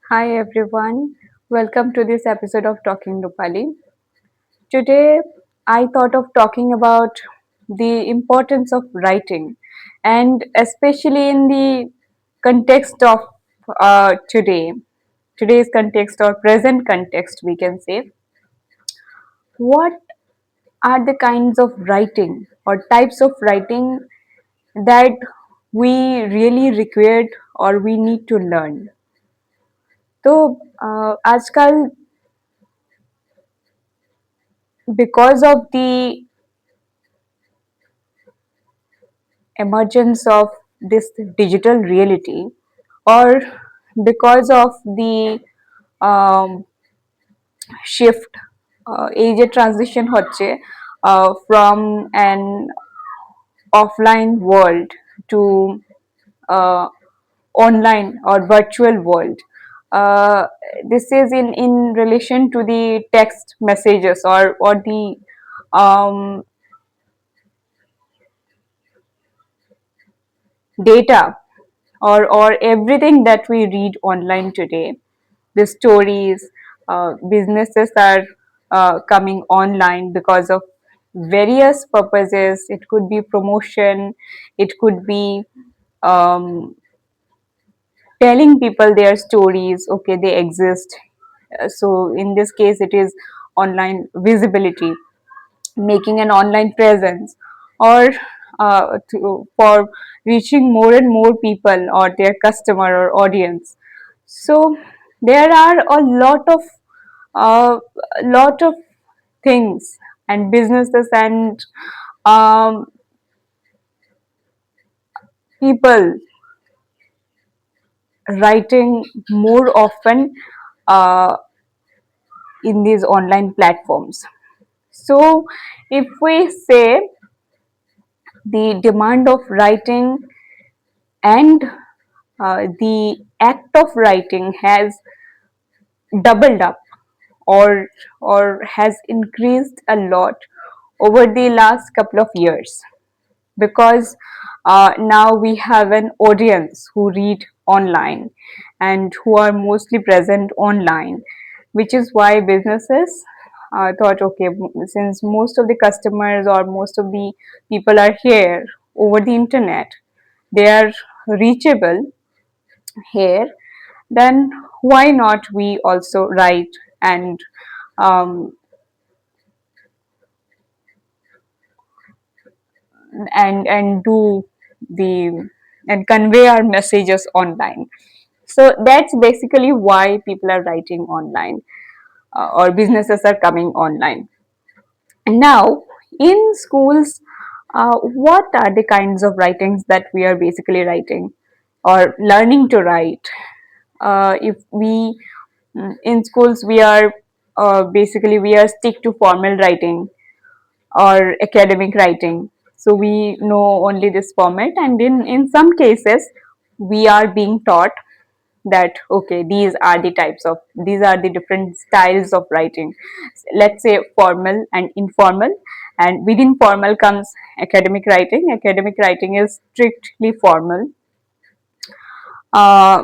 Hi everyone, welcome to this episode of Talking Rupali. Today I thought of talking about the importance of writing and especially in the context of today's context or present context, we can say. What are the kinds of writing or types of writing that we really required or we need to learn? तो आजकल because of the emergence of this digital reality or because of the um, shift এই যে transition হচ্ছে from an offline world to uh, online or virtual world. Uh, this is in relation to the text messages or the um, data or everything that we read online today. The stories, businesses are coming online because of various purposes. It could be promotion, it could be um, telling people their stories. Okay, they exist. So in this case, it is online visibility, making an online presence, or for reaching more and more people or their customer or audience. So there are a lot of things and businesses and um, people writing more often uh, in these online platforms. So if we say the demand of writing and the act of writing has doubled up or has increased a lot over the last couple of years because now we have an audience who read online and who are mostly present online, which is why businesses thought, okay, since most of the customers or most of the people are here over the internet, they are reachable here, then why not we also write and um, and do the and convey our messages online. So that's basically why people are writing online or businesses are coming online. And now in schools, what are the kinds of writings that we are basically writing or learning to write? If we in schools we are basically we are stick to formal writing or academic writing. So we know only this format, and in some cases, we are being taught that okay, these are the different styles of writing. Let's say formal and informal, and within formal comes academic writing. Academic writing is strictly formal, uh,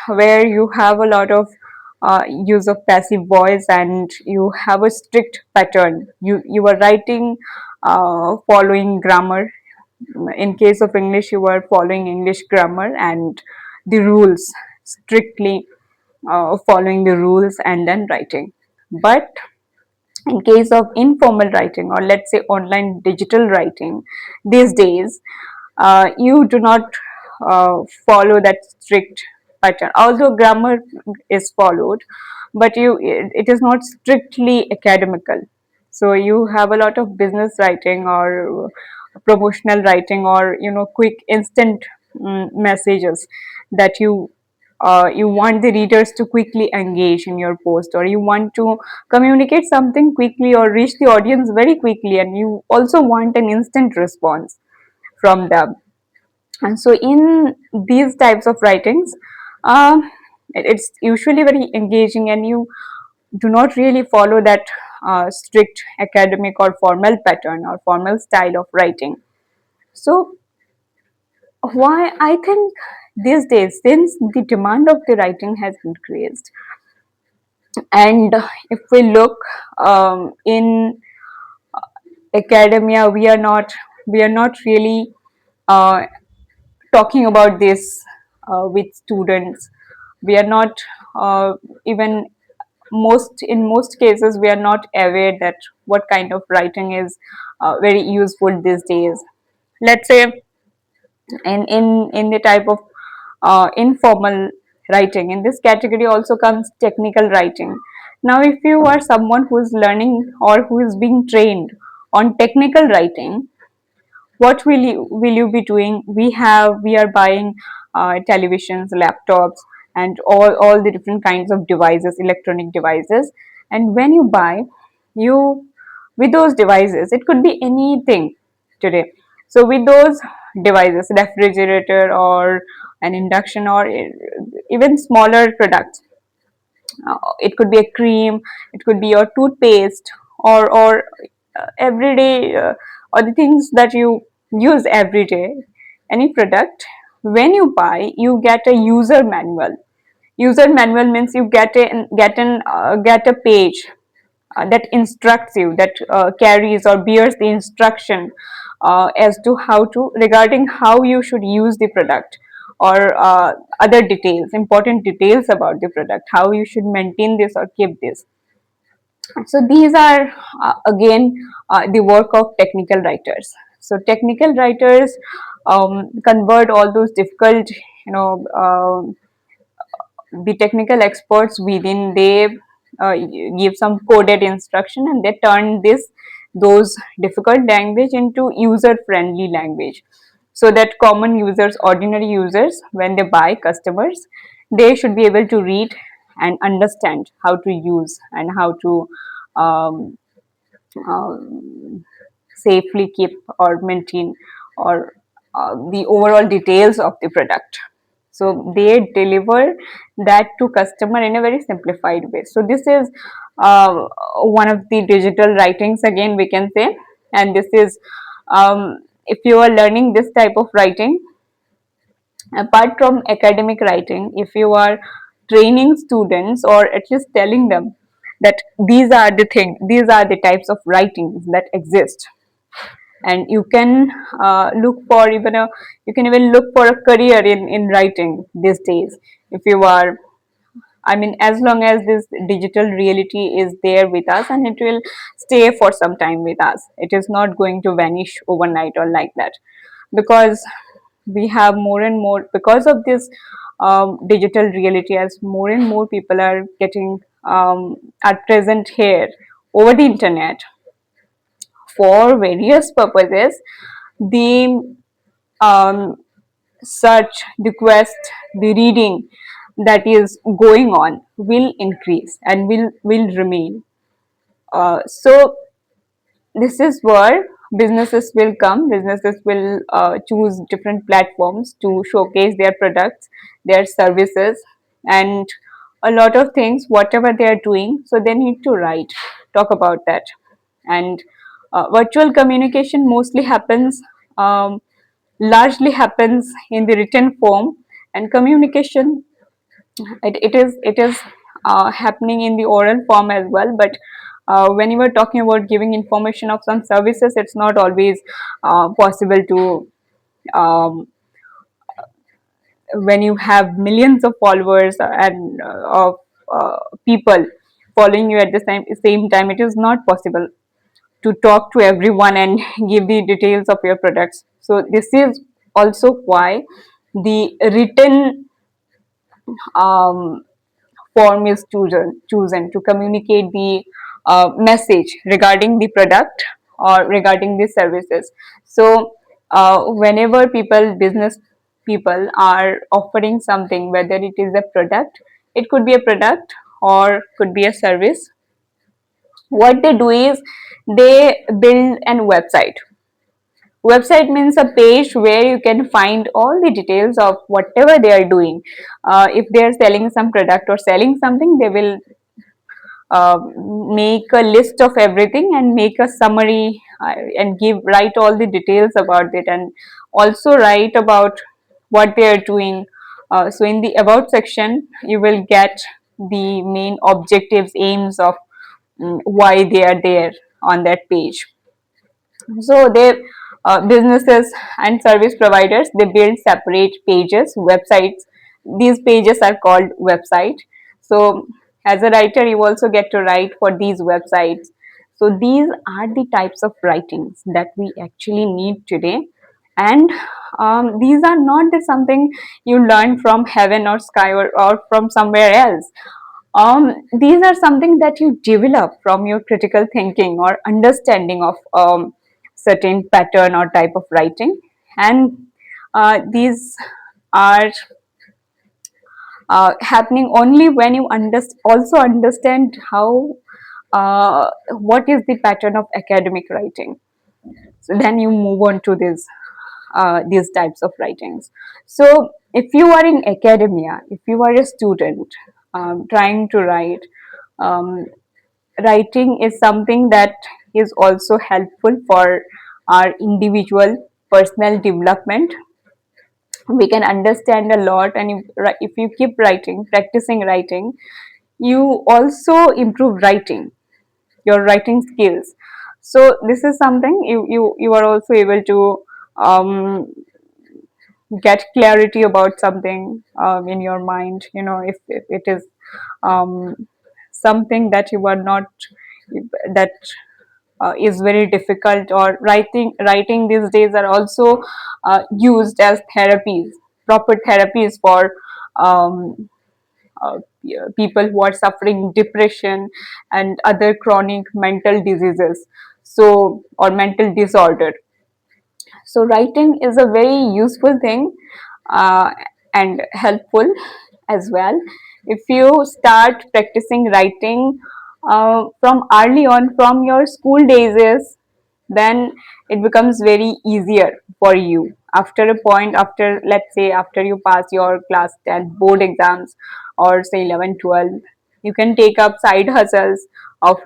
where you have a lot of use of passive voice and you have a strict pattern. You are writing following grammar. In case of English, you are following English grammar and the rules, strictly following the rules and then writing. But in case of informal writing or let's say online digital writing these days, you do not follow that strict pattern, although grammar is followed, but it is not strictly academical. So you have a lot of business writing or promotional writing or quick instant messages that you want the readers to quickly engage in your post, or you want to communicate something quickly or reach the audience very quickly, and you also want an instant response from them. And so in these types of writings, uh, it's usually very engaging and you do not really follow that strict academic or formal pattern or formal style of writing. So why I think these days, since the demand of the writing has increased, and if we look in academia, we are not really uh, talking about this with students. We are not even in most cases we are not aware that what kind of writing is very useful these days. Let's say in the type of informal writing, in this category also comes technical writing. Now if you are someone who is learning or who is being trained on technical writing, what will you be doing? We are buying televisions, laptops, and all the different kinds of devices, electronic devices. And when you buy, you with those devices, it could be anything today. So with those devices, refrigerator or an induction or even smaller products, it could be a cream, it could be your toothpaste, or everyday or the things that you use every day, any product. When you buy, you get a user manual. User manual means you get a page that instructs you, that carries or bears the instruction as to how to, regarding how you should use the product, or other details, important details about the product, how you should maintain this or keep this. So these are again the work of technical writers. So technical writers convert all those difficult, you know, the technical experts within, they give some coded instruction, and they turn those difficult language into user friendly language, so that common users, ordinary users, when they buy, customers, they should be able to read and understand how to use and how to um, safely keep or maintain, or the overall details of the product. So they deliver that to customer in a very simplified way. So this is one of the digital writings, again we can say. And this is, if you are learning this type of writing, apart from academic writing, if you are training students or at least telling them that these are the types of writings that exist, and you can look for even a you can even look for a career in writing these days, if you are, I mean, as long as this digital reality is there with us, and it will stay for some time with us, it is not going to vanish overnight or like that. Because we have more and more, because of this digital reality, as more and more people are getting are present here over the internet for various purposes, the um, search, the quest, the reading that is going on will increase and will remain. So this is where businesses will come. Businesses will choose different platforms to showcase their products, their services, and a lot of things, whatever they are doing. So they need to write, talk about that. And virtual communication mostly happens, largely happens in the written form, and communication, it is happening in the oral form as well. But when you were talking about giving information of some services, it's not always possible to, um, when you have millions of followers and of people following you at the same time, it is not possible to talk to everyone and give the details of your products. So this is also why the written um, form is chosen to communicate the message regarding the product or regarding the services. So whenever business people are offering something, whether it is a product, it could be a product or could be a service, what they do is they build an website. Website means a page where you can find all the details of whatever they are doing. If they are selling some product or selling something, they will uh, make a list of everything and make a summary, and write all the details about it, and also write about what they are doing, So in the about section, you will get the main objectives, aims of why they are there on that page. So they businesses and service providers, they build separate pages, websites. These pages are called website. So as a writer, you also get to write for these websites. So these are the types of writings that we actually need today. And these are not the something you learn from heaven or sky, or from somewhere else. These are something that you develop from your critical thinking or understanding of certain pattern or type of writing. And these are happening only when you also understand how what is the pattern of academic writing. So then you move on to these types of writings. So if you are in academia, if you are a student trying to write, um, writing is something that is also helpful for our individual personal development. We can understand a lot, and if you keep writing, practicing writing, you also improve writing, your writing skills. So this is something you are also able to um, get clarity about something in your mind. If it is um, something that you are not, that is very difficult, or writing these days are also used as therapies, proper therapies for um, people who are suffering depression and other chronic mental diseases, so, or mental disorder. So writing is a very useful thing, uh, and helpful as well. If you start practicing writing from early on, from your school days, then it becomes very easier for you. After a point, after, let's say, after you pass your class 10 board exams, or say 11, 12, you can take up side hustles of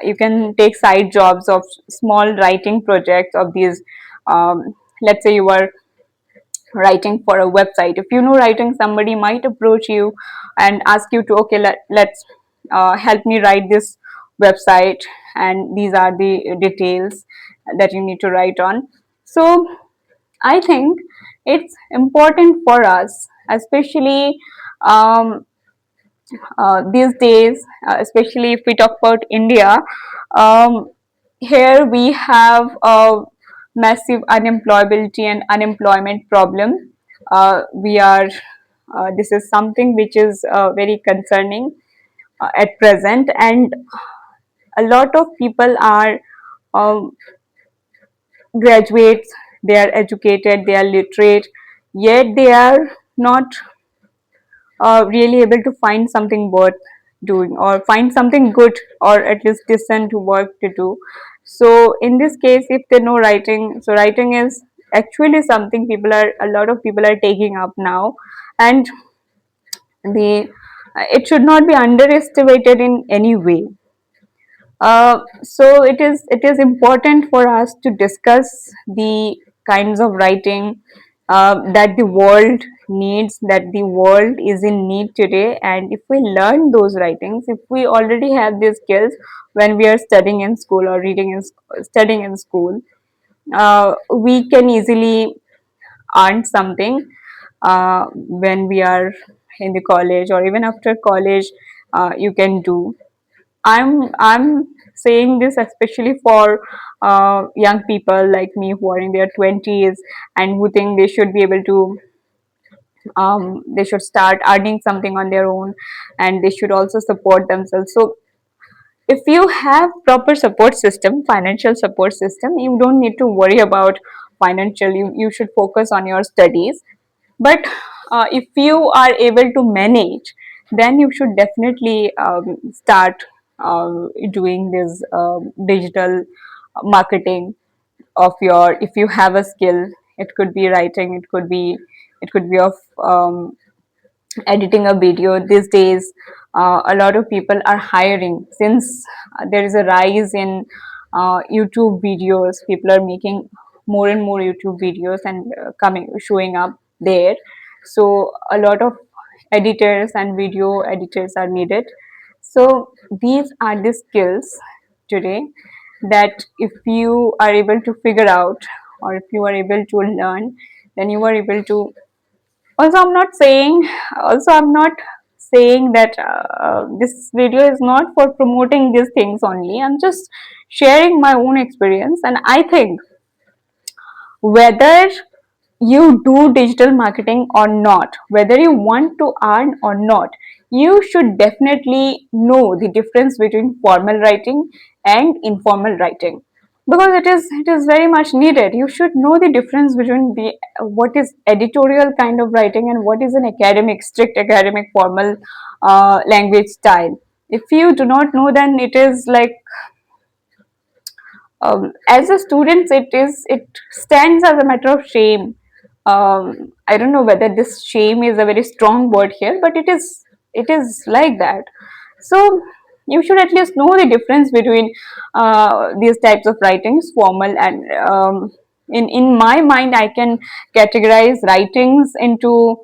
you can take side jobs of small writing projects of these. Let's say you are writing for a website. If you know writing, somebody might approach you and ask you to, okay, let's help me write this website, and these are the details that you need to write on. So I think it's important for us, especially um, these days, especially if we talk about India. Um, Here we have a massive unemployability and unemployment problem. We are This is something which is very concerning at present, and a lot of people are um, graduates, they are educated, they are literate, yet they are not really able to find something worth doing, or find something good, or at least decent work to do. So in this case, if they know writing, so writing is actually something a lot of people are taking up now. And the it should not be underestimated in any way. So it is important for us to discuss the kinds of writing that the world needs, that the world is in need today. And if we learn those writings, if we already have these skills when we are studying in school, or studying in school, we can easily earn something when we are in the college, or even after college. You can do. I'm saying this especially for young people like me, who are in their 20s, and who think they should be able to they should start earning something on their own, and they should also support themselves. So if you have proper support system, financial support system, you don't need to worry about financial. You should focus on your studies. But if you are able to manage, then you should definitely start doing this digital marketing of your, if you have a skill. It could be writing, it could be of editing a video. These days a lot of people are hiring, since there is a rise in YouTube videos. People are making more and more YouTube videos, and coming showing up there. So a lot of editors and video editors are needed. So these are the skills today that if you are able to figure out, or if you are able to learn, then you are able to. Also, I'm not saying that this video is not for promoting these things only. I'm just sharing my own experience, and I think whether you do digital marketing or not, whether you want to earn or not, you should definitely know the difference between formal writing and informal writing, because it is very much needed. You should know the difference between the what is editorial kind of writing and what is an academic, strict academic formal language style. If you do not know, then it is like, as a student, it stands as a matter of shame. I don't know whether this shame is a very strong word here, but it is like that. So you should at least know the difference between these types of writings, formal and in my mind, I can categorize writings into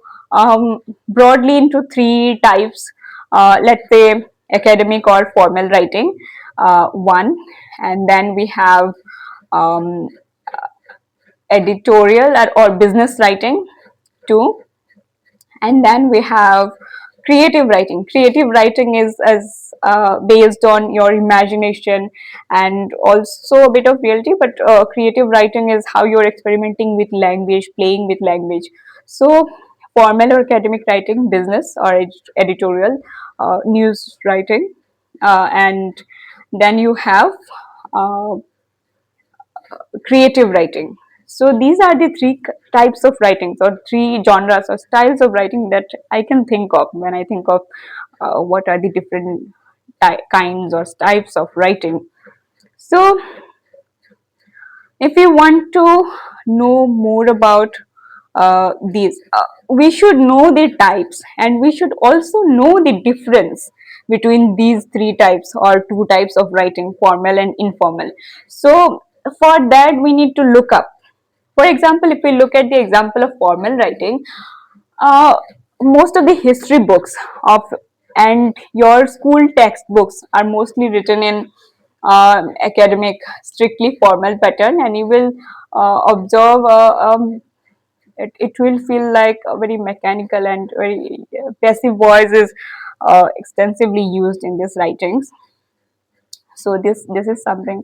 broadly into three types. Let's say academic or formal writing, one, and then we have um, editorial or business writing, two, and then we have creative writing. Creative writing is based on your imagination and also a bit of reality, but creative writing is how you're experimenting with language, playing with language. So formal or academic writing, business or editorial, news writing, and then you have uh, creative writing. So these are the three types of writings, or three genres or styles of writing that I can think of when I think of what are the different kinds or types of writing. So if you want to know more about these, we should know the types, and we should also know the difference between these three types or two types of writing, formal and informal. So for that, we need to look up. For example, if we look at the example of formal writing, uh, most of the history books of and your school textbooks are mostly written in academic, strictly formal pattern, and you will observe it will feel like a very mechanical and very passive voice is extensively used in these writings. So this is something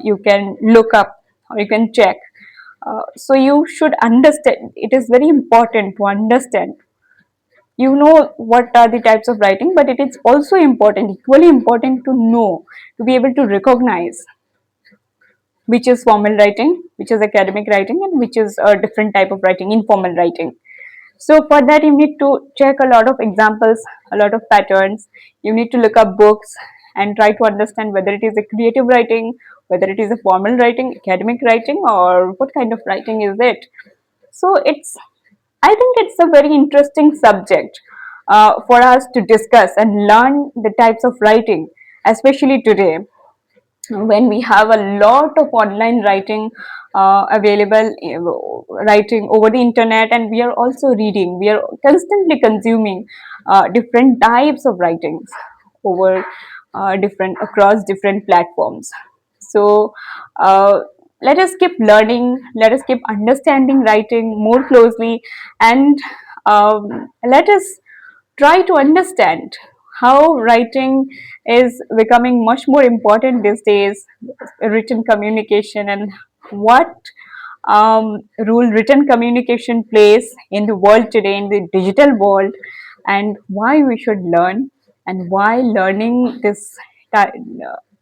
you can look up or you can check. So you should understand, it is very important to understand, you know, what are the types of writing, but it is also important, equally important, to know, to be able to recognize which is formal writing, which is academic writing, and which is a different type of writing, informal writing. So for that, you need to check a lot of examples, a lot of patterns. You need to look up books and try to understand whether it is a creative writing, whether it is a formal writing, academic writing, or what kind of writing is it. So I think it's a very interesting subject for us to discuss and learn the types of writing, especially today when we have a lot of online writing available, writing over the internet, and we are also reading, we are constantly consuming different types of writings over different across different platforms. So uh, let us keep learning, let us keep understanding writing more closely, and let us try to understand how writing is becoming much more important these days, written communication, and what role written communication plays in the world today, in the digital world, and why we should learn, and why learning this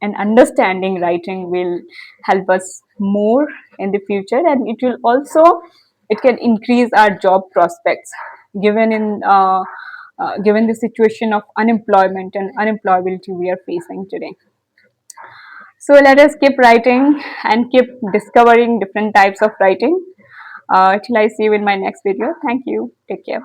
and understanding writing will help us more in the future, and it will also, it can increase our job prospects given in given the situation of unemployment and unemployability we are facing today. So let us keep writing and keep discovering different types of writing. Till I see you in my next video. Thank you. Take care.